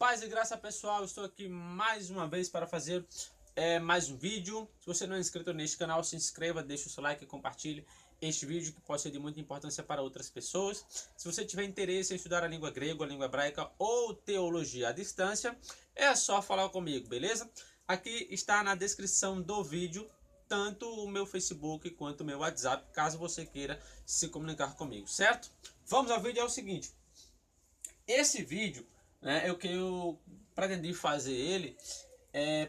Paz e graça, pessoal, estou aqui mais uma vez para fazer mais um vídeo. Se você não é inscrito neste canal, se inscreva, deixe o seu like e compartilhe este vídeo que pode ser de muita importância para outras pessoas. Se você tiver interesse em estudar a língua grega, a língua hebraica ou teologia à distância, é só falar comigo, beleza? Aqui está na descrição do vídeo tanto o meu Facebook quanto o meu WhatsApp, caso você queira se comunicar comigo, certo? Vamos ao vídeo, é o seguinte. Esse vídeo, né, eu pretendi fazer ele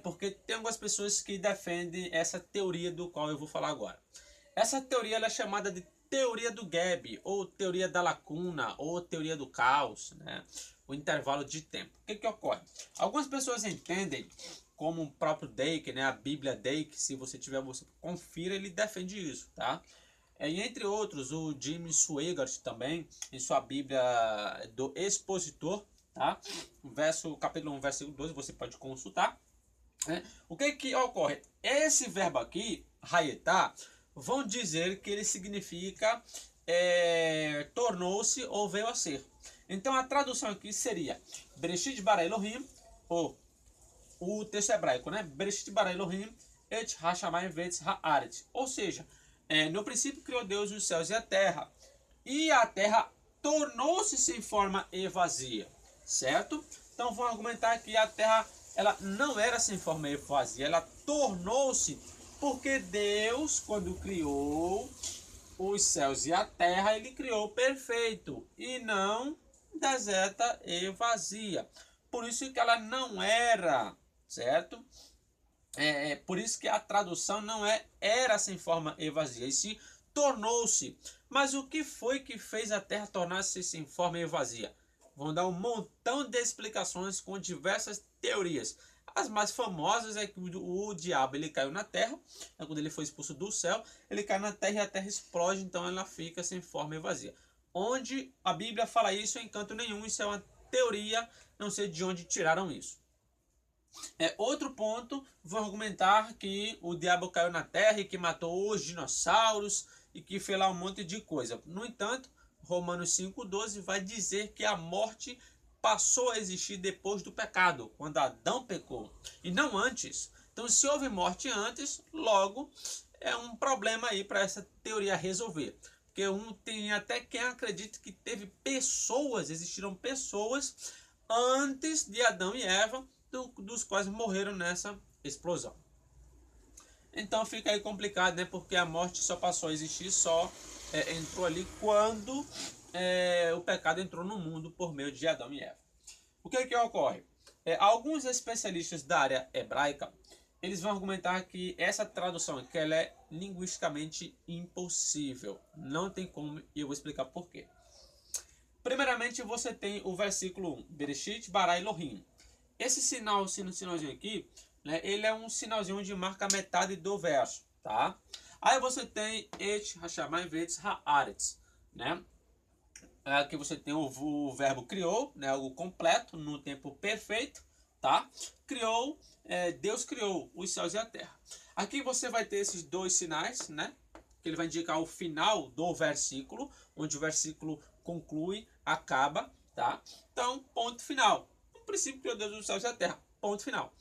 porque tem algumas pessoas que defendem essa teoria do qual eu vou falar agora. Essa teoria ela é chamada de teoria do gap, ou teoria da lacuna, ou teoria do caos, né? O intervalo de tempo. O que ocorre? Algumas pessoas entendem, como o próprio Dake, né? A Bíblia Dake, se você tiver, você confira, ele defende isso, tá? E entre outros, o Jim Swaggart também, em sua Bíblia do Expositor, tá? Capítulo 1, versículo 12, você pode consultar. O que ocorre? Esse verbo aqui, hayetar, vão dizer que ele significa tornou-se ou veio a ser. Então a tradução aqui seria Bereshit bara Elohim, ou o texto hebraico, né? Bereshit bara Elohim et hashamayim ve'etz haaretz. Ou seja, no princípio criou Deus os céus e a terra tornou-se sem forma e vazia, certo? Então vão argumentar que a terra ela não era sem forma e vazia, ela tornou-se porque Deus, quando criou os céus e a terra, ele criou perfeito e não deserta e vazia. Por isso que ela não era, certo? Por isso que a tradução não era sem forma e vazia, e sim tornou-se. Mas o que foi que fez a terra tornar-se sem forma e vazia? Vão dar um montão de explicações com diversas teorias. As mais famosas é que o diabo ele caiu na terra, quando ele foi expulso do céu, ele cai na terra e a terra explode, então ela fica sem forma e vazia. Onde a Bíblia fala isso em canto nenhum, isso é uma teoria, não sei de onde tiraram isso. Outro ponto, vão argumentar que o diabo caiu na terra e que matou os dinossauros e que fez lá um monte de coisa. No entanto, Romanos 5,12 vai dizer que a morte passou a existir depois do pecado, quando Adão pecou, e não antes. Então, se houve morte antes, logo é um problema aí para essa teoria resolver. Porque tem até quem acredita que existiram pessoas antes de Adão e Eva, dos quais morreram nessa explosão. Então fica aí complicado, né? Porque a morte só passou a existir, entrou ali quando o pecado entrou no mundo por meio de Adão e Eva. O que ocorre? Alguns especialistas da área hebraica, eles vão argumentar que essa tradução aqui ela é linguisticamente impossível. Não tem como, e eu vou explicar por quê. Primeiramente, você tem o versículo 1, Bereshit bara Elohim. Esse sinalzinho aqui, né, ele é um sinalzinho onde marca a metade do verso, tá? Aí você tem et hashamayim ve'etz haaretz, né? Aqui você tem o verbo criou, né, algo completo, no tempo perfeito, tá? Deus criou os céus e a terra. Aqui você vai ter esses dois sinais, né? Que ele vai indicar o final do versículo, onde o versículo conclui, acaba, tá? Então, ponto final. No princípio criou Deus os céus e a terra, ponto final.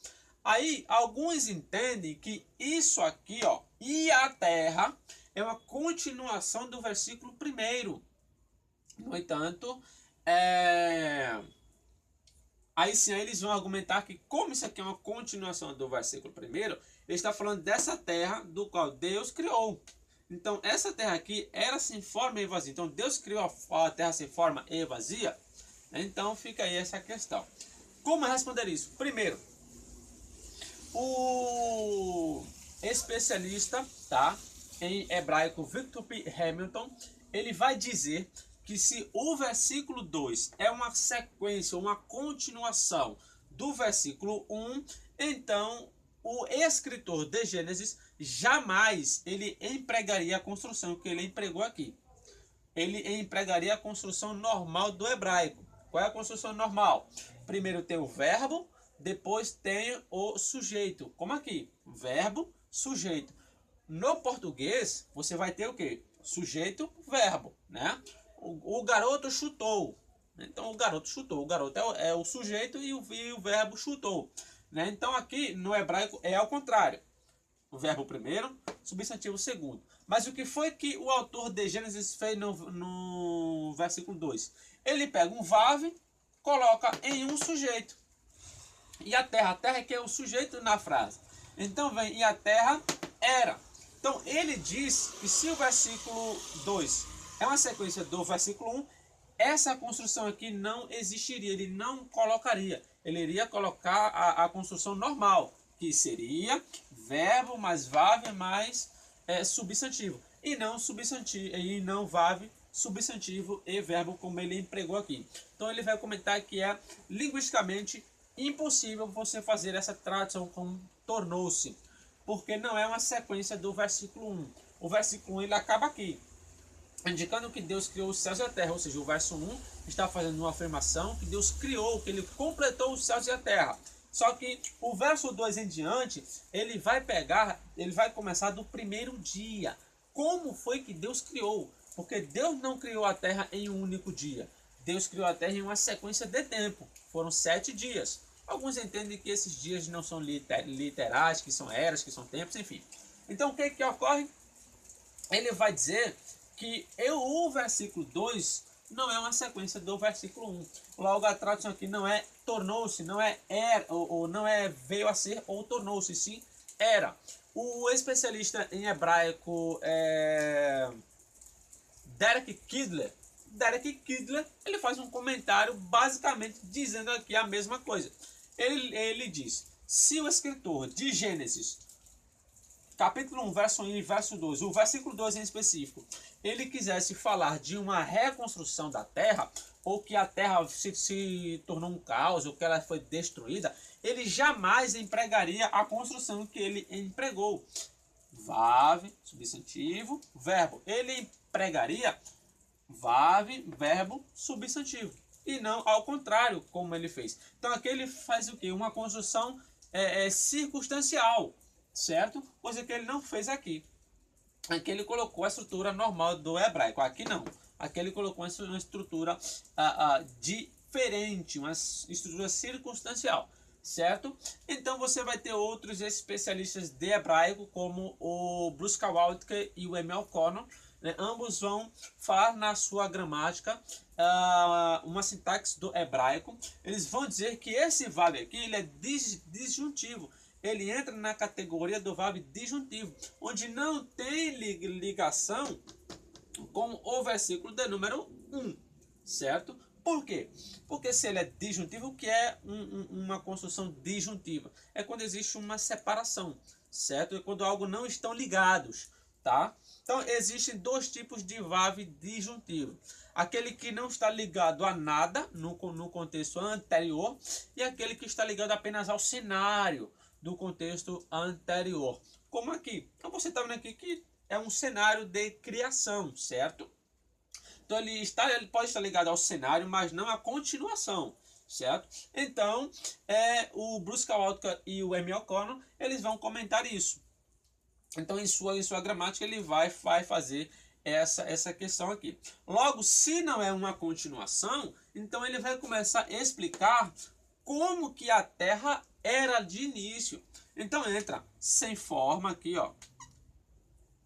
Aí, alguns entendem que isso aqui, ó, e a terra, é uma continuação do versículo primeiro. No entanto, aí sim, eles vão argumentar que como isso aqui é uma continuação do versículo primeiro, ele está falando dessa terra do qual Deus criou. Então, essa terra aqui era sem forma e vazia. Então, Deus criou a terra sem forma e vazia. Então, fica aí essa questão. Como responder isso? Primeiro, o especialista, tá, em hebraico Victor P. Hamilton, ele vai dizer que se o versículo 2 é uma sequência, uma continuação do versículo 1, então o escritor de Gênesis jamais ele empregaria a construção que ele empregou aqui. Ele empregaria a construção normal do hebraico. Qual é a construção normal? Primeiro tem o verbo, depois tem o sujeito. Como aqui, verbo, sujeito. No português, você vai ter o quê? Sujeito, verbo, né? O garoto chutou. Então o garoto chutou. O garoto é o sujeito e o verbo chutou. Né? Então aqui no hebraico é ao contrário. O verbo primeiro, substantivo segundo. Mas o que foi que o autor de Gênesis fez no versículo 2? Ele pega um vav, coloca em um sujeito. E a terra é que é o sujeito na frase. Então vem, e a terra era. Então ele diz que se o versículo 2 é uma sequência do versículo 1, essa construção aqui não existiria, ele não colocaria. Ele iria colocar a construção normal, que seria verbo mais vav mais substantivo. E não substantivo, e não vav, substantivo e verbo, como ele empregou aqui. Então ele vai comentar que é linguisticamente impossível você fazer essa tradução como tornou-se, porque não é uma sequência do versículo 1. O versículo 1 ele acaba aqui, indicando que Deus criou os céus e a terra, ou seja, o verso 1 está fazendo uma afirmação que Deus criou, que ele completou os céus e a terra. Só que o verso 2 em diante, ele vai começar do primeiro dia. Como foi que Deus criou? Porque Deus não criou a terra em um único dia. Deus criou a terra em uma sequência de tempo. Foram 7 dias. Alguns entendem que esses dias não são literais, que são eras, que são tempos, enfim. Então o que ocorre? Ele vai dizer que o versículo 2 não é uma sequência do versículo 1. Logo a tradução aqui não é tornou-se, não é era, ou não é veio a ser ou tornou-se, sim era. O especialista em hebraico Derek Kidler, ele faz um comentário basicamente dizendo aqui a mesma coisa. Ele diz, se o escritor de Gênesis, capítulo 1, verso 1 e verso 2, o versículo 2 em específico, ele quisesse falar de uma reconstrução da terra, ou que a terra se tornou um caos, ou que ela foi destruída, ele jamais empregaria a construção que ele empregou. Vav, substantivo, verbo. Ele empregaria vav, verbo, substantivo. E não ao contrário, como ele fez. Então aqui ele faz o quê? Uma construção circunstancial, certo? Coisa que ele não fez aqui. Aqui ele colocou a estrutura normal do hebraico. Aqui não. Aqui ele colocou uma estrutura diferente, uma estrutura circunstancial, certo? Então você vai ter outros especialistas de hebraico, como o Bruce Kowalski e o Emil O'Connor, né? Ambos vão falar na sua gramática uma sintaxe do hebraico. Eles vão dizer que esse vav aqui ele é disjuntivo. Ele entra na categoria do vav disjuntivo, onde não tem ligação com o versículo de número 1, certo? Por quê? Porque se ele é disjuntivo, o que é uma construção disjuntiva? É quando existe uma separação, certo? É quando algo não estão ligados, tá? Então, existem dois tipos de vav disjuntivo. Aquele que não está ligado a nada no contexto anterior e aquele que está ligado apenas ao cenário do contexto anterior. Como aqui. Então, você está vendo aqui que é um cenário de criação, certo? Então, ele pode estar ligado ao cenário, mas não à continuação, certo? Então, o Bruce Kowalski e o Emil O'Connor, eles vão comentar isso. Então, em sua gramática, ele vai fazer essa questão aqui. Logo, se não é uma continuação, então ele vai começar a explicar como que a Terra era de início. Então, entra sem forma aqui, ó.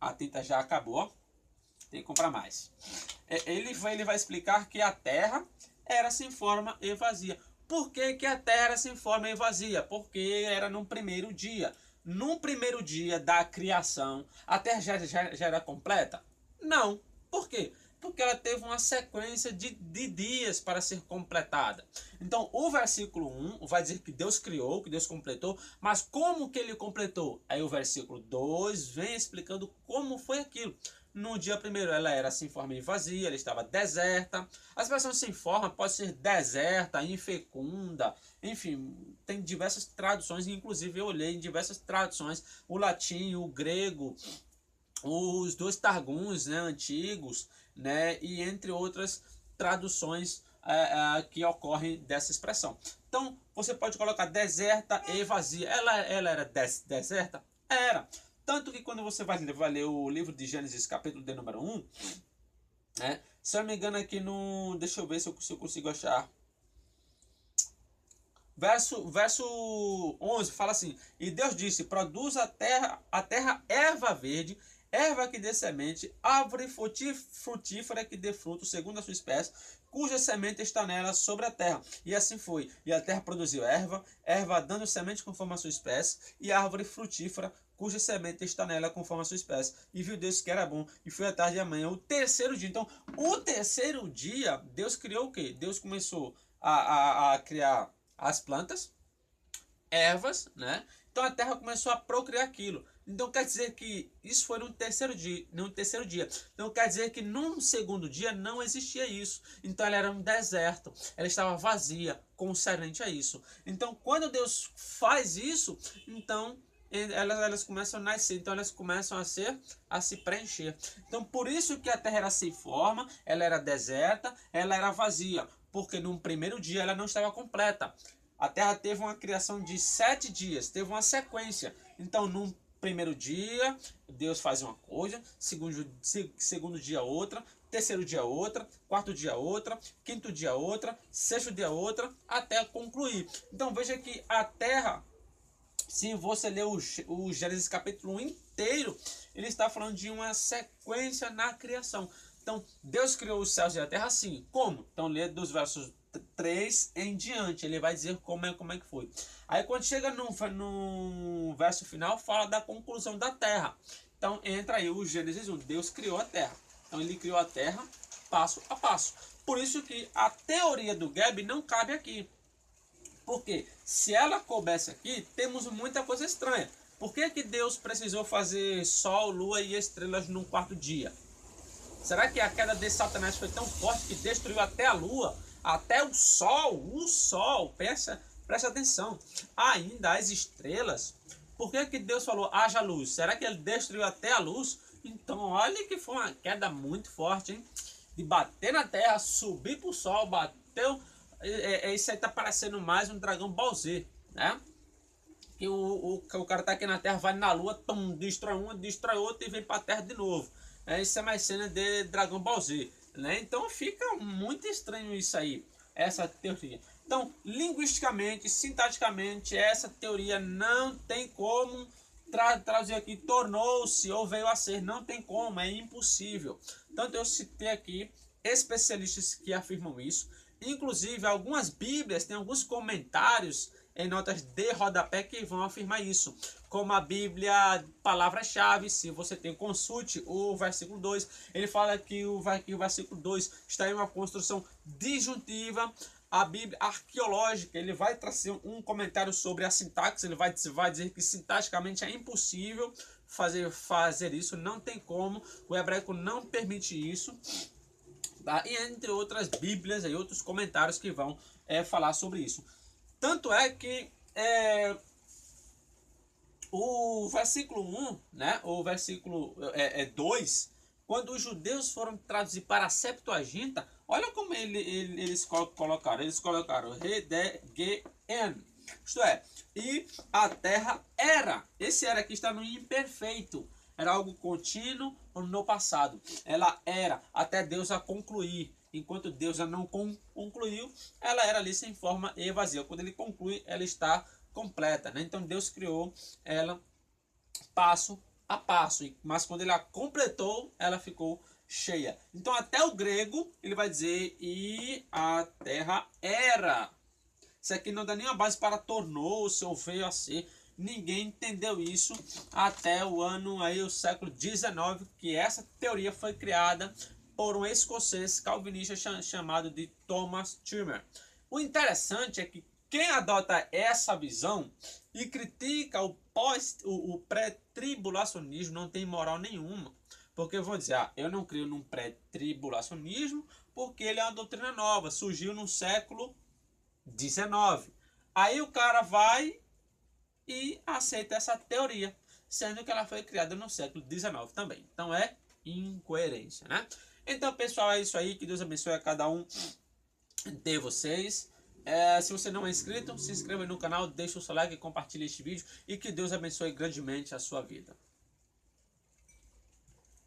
A tinta já acabou, tem que comprar mais. Ele vai explicar que a Terra era sem forma e vazia. Por que a Terra era sem forma e vazia? Porque era no primeiro dia. No primeiro dia da criação, a Terra já era completa? Não. Por quê? Porque ela teve uma sequência de dias para ser completada. Então, o versículo 1 vai dizer que Deus criou, que Deus completou, mas como que ele completou? Aí o versículo 2 vem explicando como foi aquilo. No dia primeiro ela era sem forma e vazia, ela estava deserta. A expressão sem forma pode ser deserta, infecunda, enfim, tem diversas traduções, inclusive eu olhei em diversas traduções, o latim, o grego, os dois targums, né, antigos, né, e entre outras traduções que ocorrem dessa expressão. Então, você pode colocar deserta e vazia. Ela era deserta? Era. Tanto que quando você vai ler o livro de Gênesis, capítulo de número 1, né, Se eu não me engano aqui no... Deixa eu ver se eu consigo achar. Verso 11 fala assim: e Deus disse: produz a terra erva verde, erva que dê semente, árvore frutífera que dê fruto segundo a sua espécie, cuja semente está nela sobre a terra. E assim foi. E a terra produziu erva dando semente conforme a sua espécie, e árvore frutífera cuja semente está nela conforme a sua espécie. E viu Deus que era bom, e foi a tarde e a manhã, o terceiro dia. Então, o terceiro dia, Deus criou o quê? Deus começou a criar as plantas, ervas, né? Então a terra começou a procriar aquilo. Então quer dizer que isso foi no terceiro dia. Então quer dizer que num segundo dia não existia isso. Então ela era um deserto. Ela estava vazia, concernente a isso. Então quando Deus faz isso, então elas começam a nascer, então elas começam a se preencher. Então por isso que a terra era sem forma, ela era deserta, ela era vazia, porque no primeiro dia ela não estava completa. A terra teve uma criação de 7 dias, teve uma sequência. Então no primeiro dia Deus faz uma coisa, segundo dia outra, terceiro dia outra, quarto dia outra, quinto dia outra, sexto dia outra, até concluir. Então veja que a terra, se você ler o Gênesis capítulo 1 inteiro, ele está falando de uma sequência na criação. Então, Deus criou os céus e a terra assim. Como? Então, lê dos versos 3 em diante. Ele vai dizer como é que foi. Aí, quando chega no verso final, fala da conclusão da terra. Então, entra aí o Gênesis 1. Deus criou a terra. Então, ele criou a terra passo a passo. Por isso que a teoria do Gabi não cabe aqui. Porque se ela coubesse aqui, temos muita coisa estranha. Por que Deus precisou fazer sol, lua e estrelas num quarto dia? Será que a queda de Satanás foi tão forte que destruiu até a lua, até o sol? O sol, presta atenção. Ainda as estrelas. Por que Deus falou haja luz? Será que ele destruiu até a luz? Então olha que foi uma queda muito forte, hein? De bater na terra, subir para o sol, bateu... Isso aí tá parecendo mais um Dragão Ball Z, né? Que o cara tá aqui na Terra, vai na Lua, destrói uma, destrói outra e vem pra Terra de novo. Isso é mais cena de Dragão Ball Z, né? Então fica muito estranho isso aí, essa teoria. Então, linguisticamente, sintaticamente, essa teoria não tem como traduzir aqui, tornou-se ou veio a ser, não tem como, é impossível. Tanto eu citei aqui especialistas que afirmam isso. Inclusive, algumas bíblias têm alguns comentários em notas de rodapé que vão afirmar isso. Como a Bíblia Palavra-Chave, se você tem, consulte o versículo 2. Ele fala que o versículo 2 está em uma construção disjuntiva. A Bíblia arqueológica, ele vai trazer um comentário sobre a sintaxe. Ele vai dizer que sintaticamente é impossível fazer isso, não tem como. O hebraico não permite isso. E entre outras bíblias e outros comentários que vão falar sobre isso. Tanto é que o versículo 1, né, o versículo 2, quando os judeus foram traduzir para a Septuaginta, olha como eles colocaram. Eles colocaram Redegen, isto é, e a terra era. Esse era aqui está no imperfeito. Era algo contínuo no passado. Ela era até Deus a concluir. Enquanto Deus a não concluiu, ela era ali sem forma e vazia. Quando ele conclui, ela está completa, né? Então Deus criou ela passo a passo. Mas quando ele a completou, ela ficou cheia. Então até o grego, ele vai dizer, e a terra era. Isso aqui não dá nenhuma base para tornou-se ou veio a ser. Ninguém entendeu isso até o ano aí, o século XIX, que essa teoria foi criada por um escocês calvinista chamado de Thomas Turner. O interessante é que quem adota essa visão e critica o pré-tribulacionismo não tem moral nenhuma. Porque eu vou dizer, eu não creio num pré-tribulacionismo porque ele é uma doutrina nova, surgiu no século XIX. Aí o cara vai e aceita essa teoria, sendo que ela foi criada no século XIX também. Então é incoerência, né? Então, pessoal, é isso aí. Que Deus abençoe a cada um de vocês. Se você não é inscrito, se inscreva no canal, deixe o seu like e compartilhe este vídeo. E que Deus abençoe grandemente a sua vida.